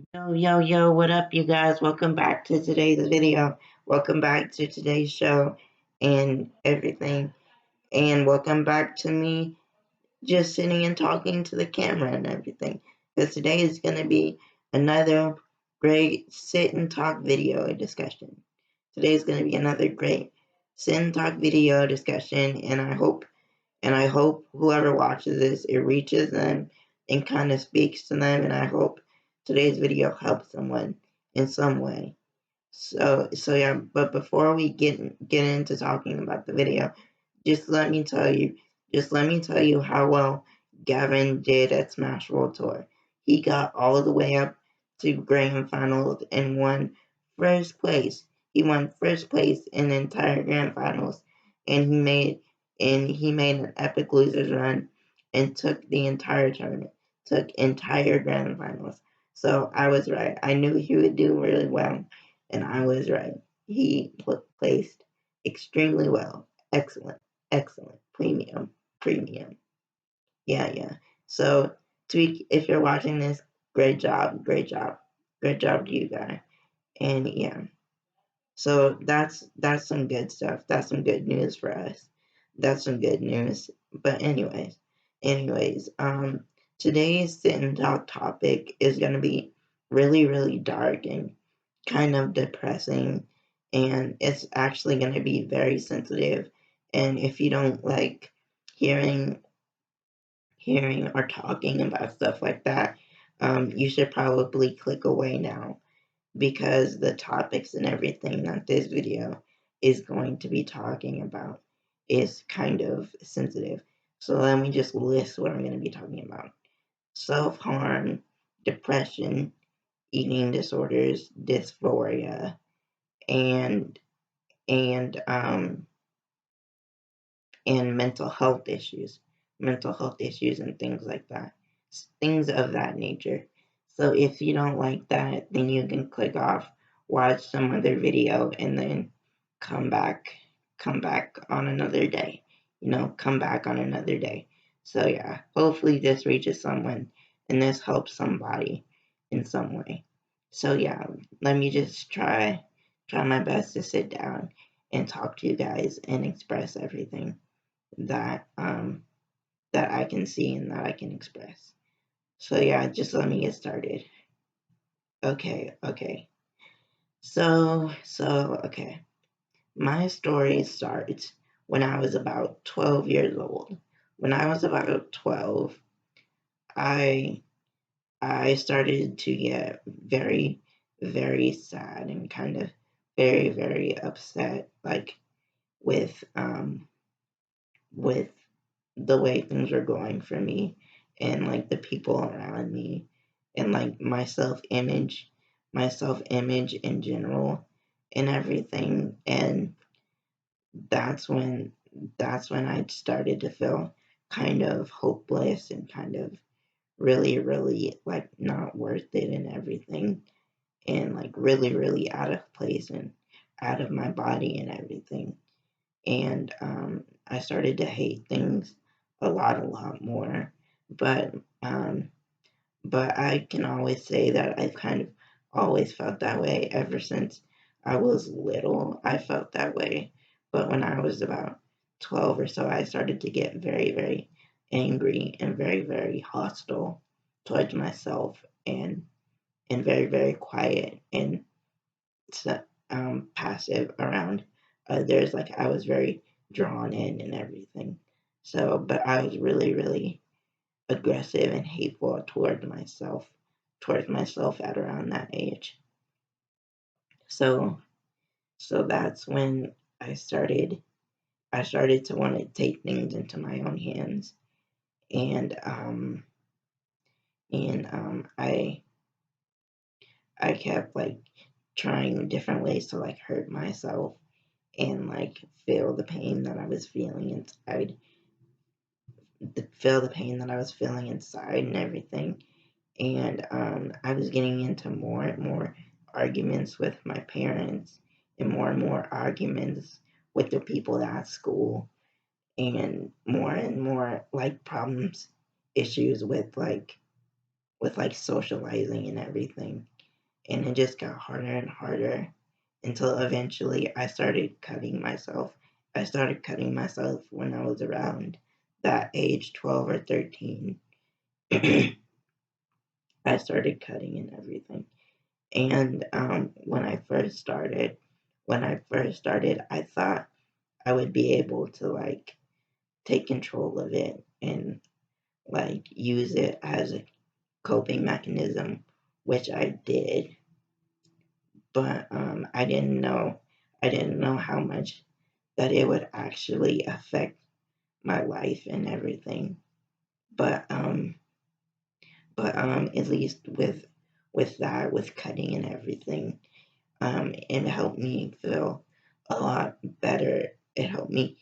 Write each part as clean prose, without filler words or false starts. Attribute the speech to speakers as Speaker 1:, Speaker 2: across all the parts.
Speaker 1: Yo, what up, you guys? Welcome back to today's video. Welcome back to today's show and everything. And welcome back to me just sitting and talking to the camera and everything. Because today is going to be another great sit and talk video discussion. Today is going to be another great sit and talk video discussion. And I hope whoever watches this, it reaches them and kind of speaks to them. And I hope today's video helps someone in some way. So yeah. But before we get into talking about the video, just let me tell you, just let me tell you how well Gavin did at Smash World Tour. He got all the way up to grand finals and won first place. He won first place in the entire grand finals, and he made an epic losers run and took the entire tournament, took entire grand finals. So I was right. I knew he would do really well, and I was right. He placed extremely well. Excellent, excellent. Premium. Yeah. So, Tweak, if you're watching this, great job to you guy. And yeah, so that's some good stuff. That's some good news for us. That's some good news. But anyways, today's sit and talk topic is gonna be really dark and kind of depressing, and it's actually gonna be very sensitive. And if you don't like hearing hearing or talking about stuff like that, you should probably click away now because the topics and everything that this video is going to be talking about is kind of sensitive. So let me just list what I'm going to be talking about: self harm, depression, eating disorders, dysphoria, and and um, and mental health issues, and things like that, things of that nature. So if you don't like that, then you can click off, watch some other video, and then come back, come back on another day. Come back on another day. So yeah, hopefully this reaches someone and this helps somebody in some way. So yeah, let me just try my best to sit down and talk to you guys and express everything that I can see and that I can express. So yeah, just let me get started. Okay. So, my story starts when I was about 12 years old. When I was about 12, I I started to get very sad and kind of very upset, like with with the way things were going for me and like the people around me and like my self image in general and everything. And that's when that's when I started to feel kind of hopeless and kind of really like not worth it and everything, and like really out of place and out of my body and everything. And I started to hate things a lot more. But um, but I can always say that I've kind of always felt that way ever since I was little. I felt that way, but when I was about 12 or so, I started to get very angry and very hostile towards myself, and very quiet and so, passive around others. Like I was very drawn in and everything. So, but I was really aggressive and hateful towards myself at around that age. So, so that's when I started. I started to want to take things into my own hands, and I kept like trying different ways to like hurt myself and like feel the pain that I was feeling inside, feel the pain that I was feeling inside and everything. And I was getting into more and more arguments with my parents, and more arguments with the people at school, and more like problems, issues with like with like socializing and everything. And it just got harder and harder until eventually I started cutting myself. I started cutting myself when I was around that age, 12 or 13. I started cutting and everything. And when I first started, I thought I would be able to like take control of it and like use it as a coping mechanism, which I did. But I didn't know how much that it would actually affect my life and everything. But at least with that, with cutting and everything, it helped me feel a lot better. It helped me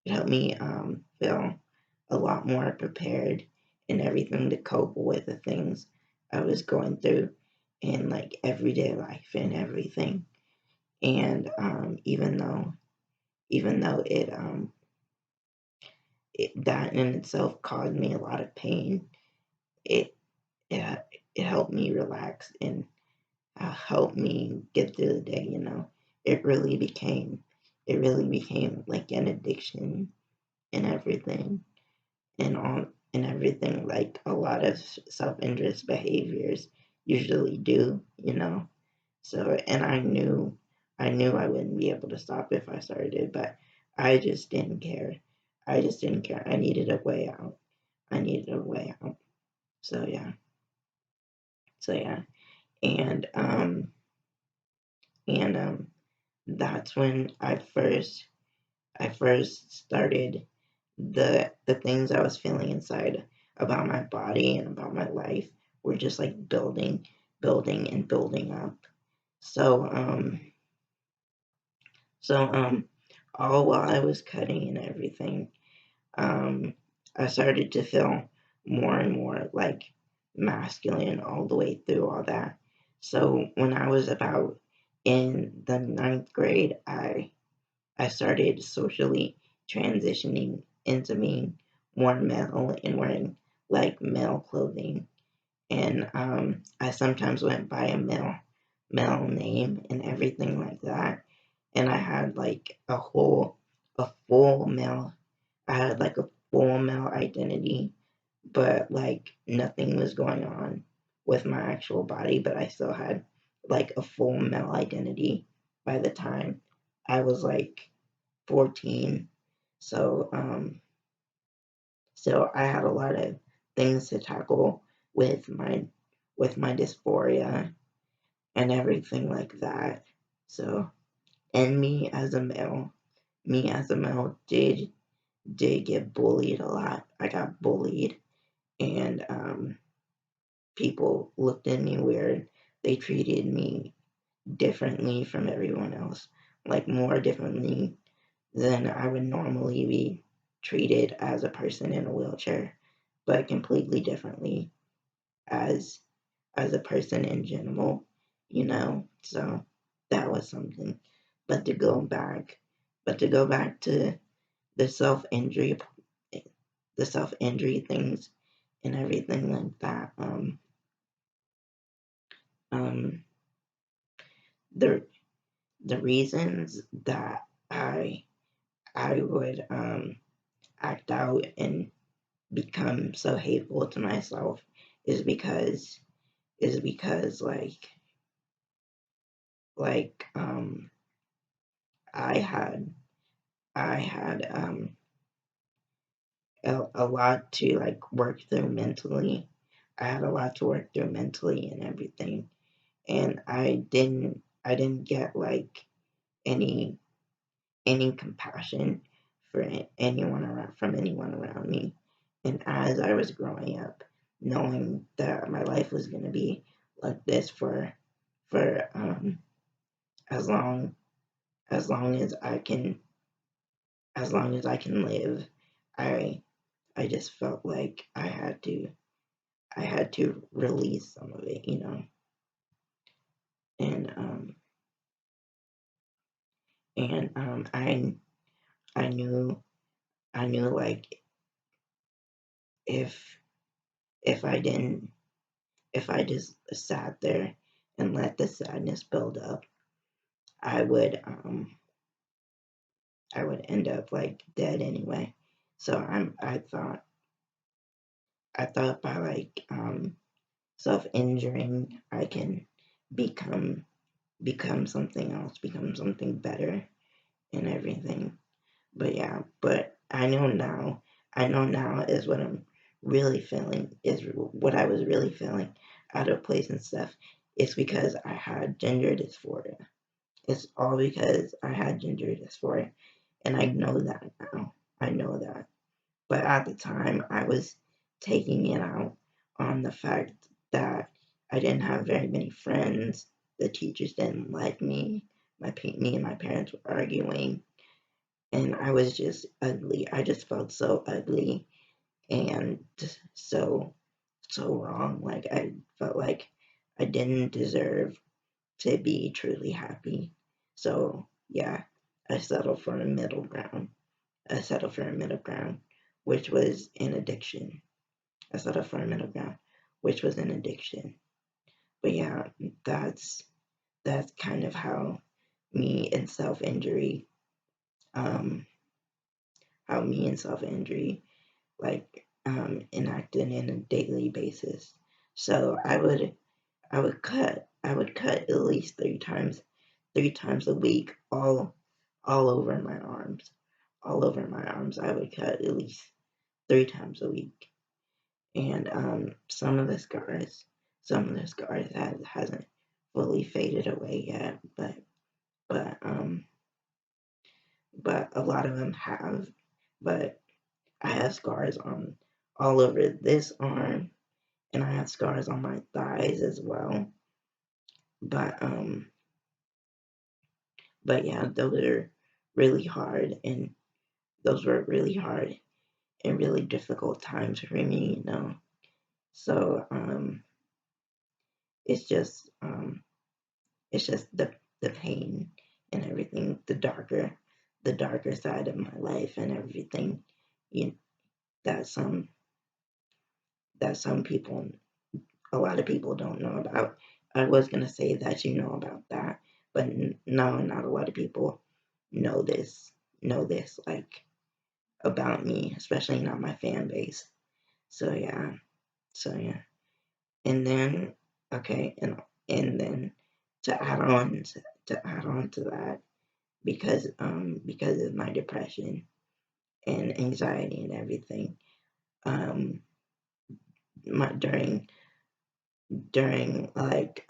Speaker 1: feel a lot more prepared and everything to cope with the things I was going through in like everyday life and everything. And even though that in itself caused me a lot of pain, it it, it helped me relax and helped me get through the day. You know, it really became it really became like an addiction and everything and everything like a lot of self-interest behaviors usually do. You know, so and I knew I wouldn't be able to stop if I started, but I just didn't care. I just didn't care. I needed a way out. I needed a way out. So yeah. So yeah. And and that's when I first started the things I was feeling inside about my body and about my life were just like building and building up. So so all while I was cutting and everything, um, I started to feel more and more like masculine all the way through all that. So when I was about in the ninth grade, I started socially transitioning into being more male and wearing like male clothing. And I sometimes went by a male name and everything like that. And I had like a full male I had like a full male identity, but like nothing was going on with my actual body, but I still had like a full male identity by the time I was like 14. So so I had a lot of things to tackle with my dysphoria and everything like that. So and me as a male did get bullied a lot. I got bullied, and people looked at me weird. They treated me differently from everyone else, like more differently than I would normally be treated as a person in a wheelchair, but completely differently as as a person in general, you know. So that was something. But to go back, but to go back to the self injury the self injury things and everything like that. Um, the the reasons that I would act out and become so hateful to myself is because like I had I had a lot to like work through mentally. I had a lot to work through mentally and everything, and I didn't get like any compassion for anyone around from anyone around me. And as I was growing up, knowing that my life was going to be like this for as long as I can live, I I just felt like I had to release some of it, you know, and I knew like if if I didn't if I just sat there and let the sadness build up, I would I would end up like dead anyway. So I thought by like self injuring I can become something else, become something better and everything. But yeah, but I know now is what I'm really feeling, is what I was really feeling out of place and stuff. It's because I had gender dysphoria. It's all because I had gender dysphoria. And I know that now. I know that. But at the time, I was taking it out on the fact that I didn't have very many friends. The teachers didn't like me. Me and my parents were arguing, and I was just ugly. I just felt so ugly and so wrong. Like I felt like I didn't deserve to be truly happy. So yeah, I settled for a middle ground. I settled for a middle ground, which was an addiction. I settled for a middle ground, which was an addiction. But yeah, that's kind of how me and self injury, um, like enacted in a daily basis. So I would cut at least three times a week, all over my arms, all over my arms. I would cut at least three times a week, and some of the scars hasn't fully faded away yet, but um, but a lot of them have. But I have scars on all over this arm, and I have scars on my thighs as well. But yeah, those are really hard, and those were really hard and really difficult times for me, you know. So it's just the pain and everything, the darker side of my life and everything, you that some people, a lot of people don't know about. I was gonna say that you know about that, but no, not a lot of people know this like about me, especially not my fan base. So yeah, so yeah, and then okay, and then to add on to that, because of my depression and anxiety and everything, um, my during like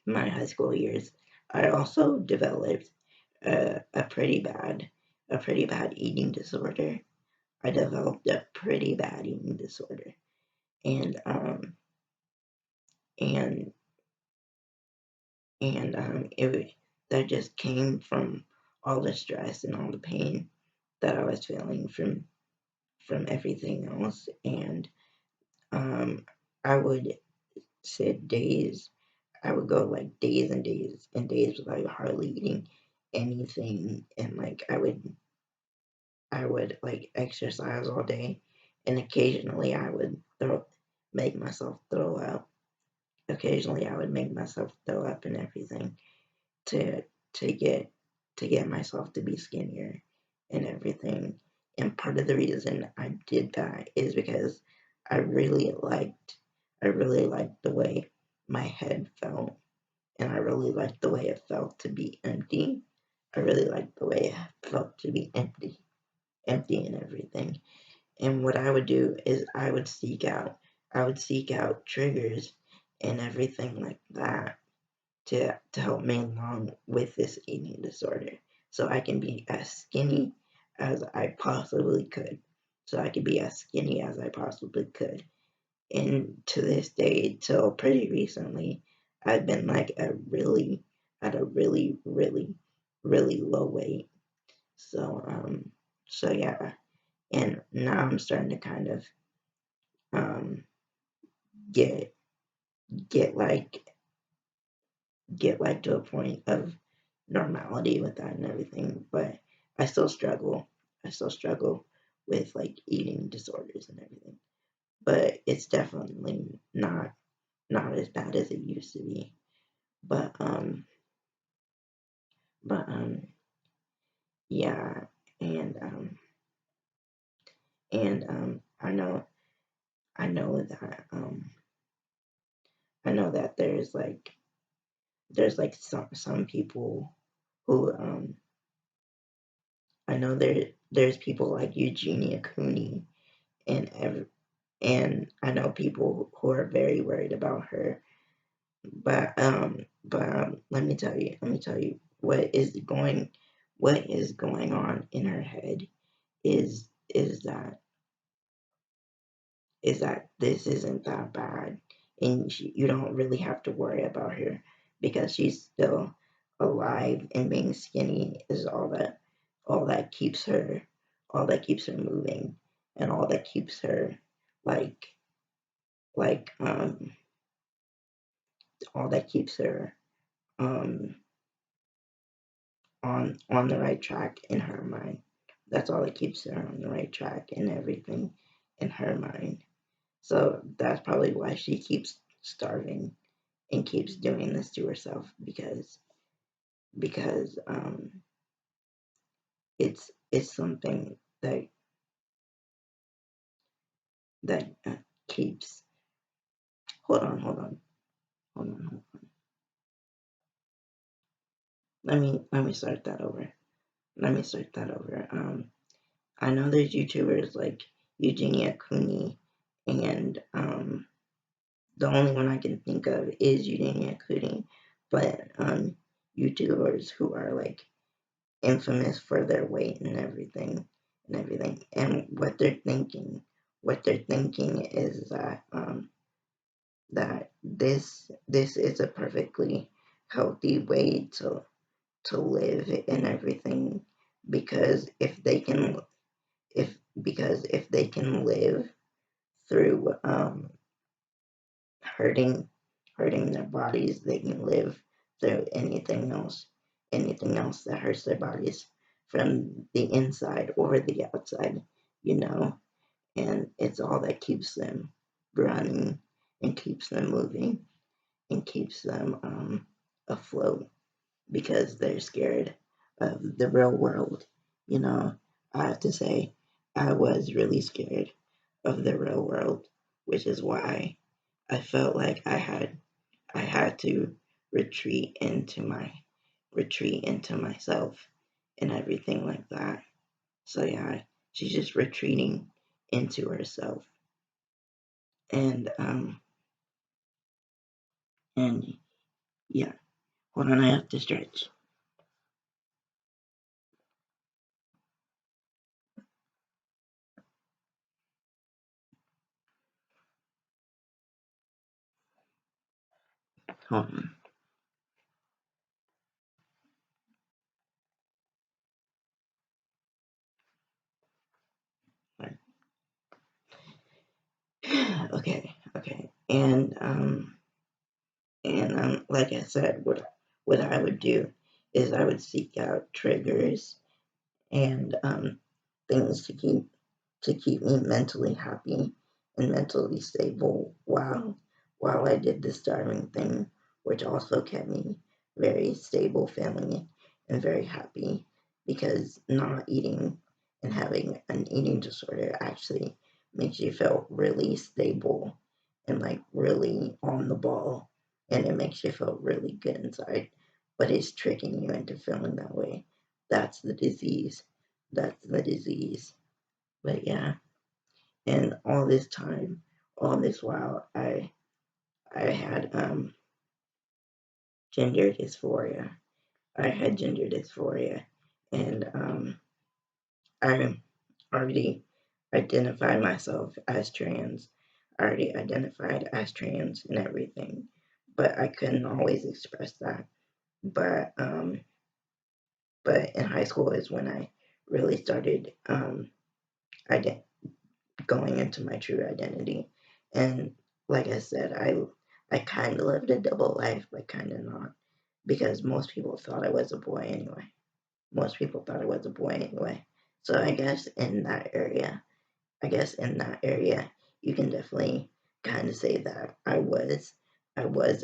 Speaker 1: my high school years, I also developed a pretty bad eating disorder. I developed a pretty bad eating disorder, and and that just came from all the stress and all the pain that I was feeling from everything else, and um, I would sit days. I would go like days and days and days without hardly eating anything, and like I would like exercise all day, and occasionally I would make myself throw up. Occasionally I would make myself throw up and everything to to get myself to be skinnier and everything. And part of the reason I did that is because I really liked the way my head felt, and I really liked the way it felt to be empty. I really liked the way it felt to be empty and everything. And what I would do is I would seek out triggers and everything like that to help me along with this eating disorder, so I can be as skinny as I possibly could. So I could be as skinny as I possibly could. And to this day, till pretty recently, I've been like at a really low weight. So so yeah, and now I'm starting to kind of um get get like to a point of normality with that and everything, but I still struggle. I still struggle with like eating disorders and everything. but it's definitely not as bad as it used to be. But but yeah, and I know that I know that there's like some people who I know there's people like Eugenia Cooney and and I know people who are very worried about her. But let me tell you what is going on in her head is that this isn't that bad, and you don't really have to worry about her because she's still alive, and being skinny is all that keeps her all that keeps her moving, and all that keeps her like like all that keeps her um on the right track in her mind. That's all that keeps her on the right track and everything in her mind. So that's probably why she keeps starving and keeps doing this to herself because it's something that keeps. Hold on, hold on, hold on, hold on. Let me start that over. Let me start that over. I know there's YouTubers like Eugenia Cooney and the only one I can think of is Eugenia Cooney, but YouTubers who are like infamous for their weight and everything, and what they're thinking is that this is a perfectly healthy way to live and everything because if they can live through hurting their bodies, they can live through anything else that hurts their bodies from the inside or the outside, you know, and it's all that keeps them running and keeps them moving and keeps them afloat because they're scared of the real world. You know, I have to say, I was really scared of the real world, which is why I felt like I had to retreat into myself and everything like that. So yeah, she's just retreating into herself. And and yeah, hold on, I have to stretch. Hold on. Okay, okay. And like I said, what I would do is I would seek out triggers and things to keep me mentally happy and mentally stable while I did the starving thing, which also kept me very stable feeling and very happy because not eating and having an eating disorder actually makes you feel really stable and like really on the ball, and it makes you feel really good inside, but it's tricking you into feeling that way. That's the disease. That's the disease. But yeah, and all this time, all this while, I had gender dysphoria. I had gender dysphoria, and I already identified myself as trans. I already identified as trans and everything, but I couldn't always express that. But but in high school is when I really started ident- going into my true identity. And like I said, I kind of lived a double life, but kind of not, because most people thought I was a boy anyway. Most people thought I was a boy anyway. So I guess in that area, you can definitely kind of say that I was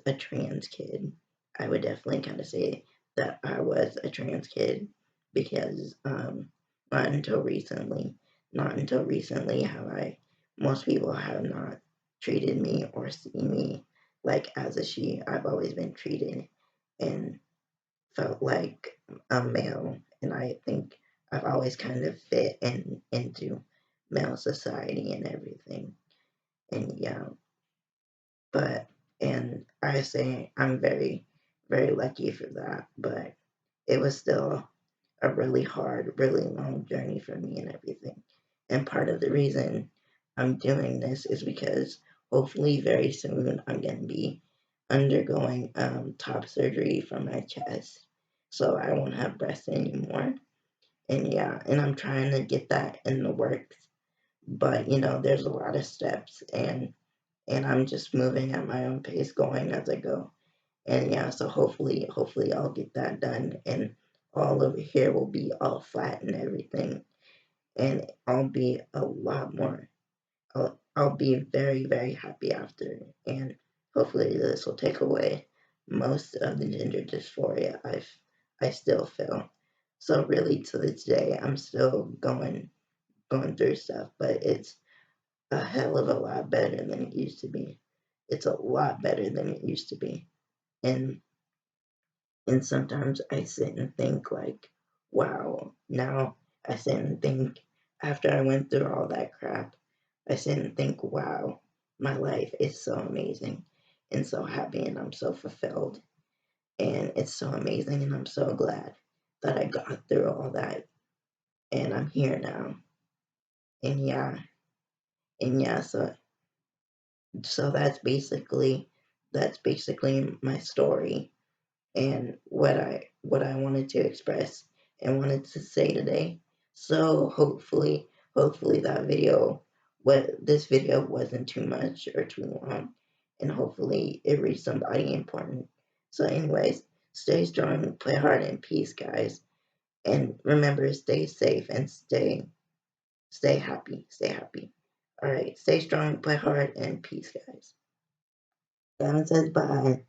Speaker 1: a trans kid. I would definitely kind of say that I was a trans kid because not until recently, not until recently have I most people have not treated me or seen me like as a she. I've always been treated and felt like a male, and I think I've always kind of fit into male society and everything. And yeah, but and I say I'm very, very lucky for that, but it was still a really hard, really long journey for me and everything. And part of the reason I'm doing this is because hopefully very soon I'm going to be undergoing top surgery for my chest. So I won't have breasts anymore. And yeah, and I'm trying to get that in the works. But there's a lot of steps and I'm just moving at my own pace, going as I go. And yeah, so hopefully I'll get that done, and all over here will be all flat and everything, and I'll be a lot more. I'll be very, very happy after, and hopefully this will take away most of the gender dysphoria I still feel. So really, to this day, I'm still going through stuff, but it's a hell of a lot better than it used to be. It's a lot better than it used to be. And and sometimes I sit and think like, wow, now I sit and think after I went through all that crap, I sit and think, wow, my life is so amazing and so happy and I'm so fulfilled. And it's so amazing and I'm so glad that I got through all that and I'm here now. And yeah, so that's basically my story and what I wanted to express and wanted to say today. So hopefully this video wasn't too much or too long, and hopefully it reached somebody important. So anyways, stay strong, play hard, and peace, guys. And remember, stay safe and stay happy, stay happy. All right, stay strong, play hard, and peace, guys. Down says bye.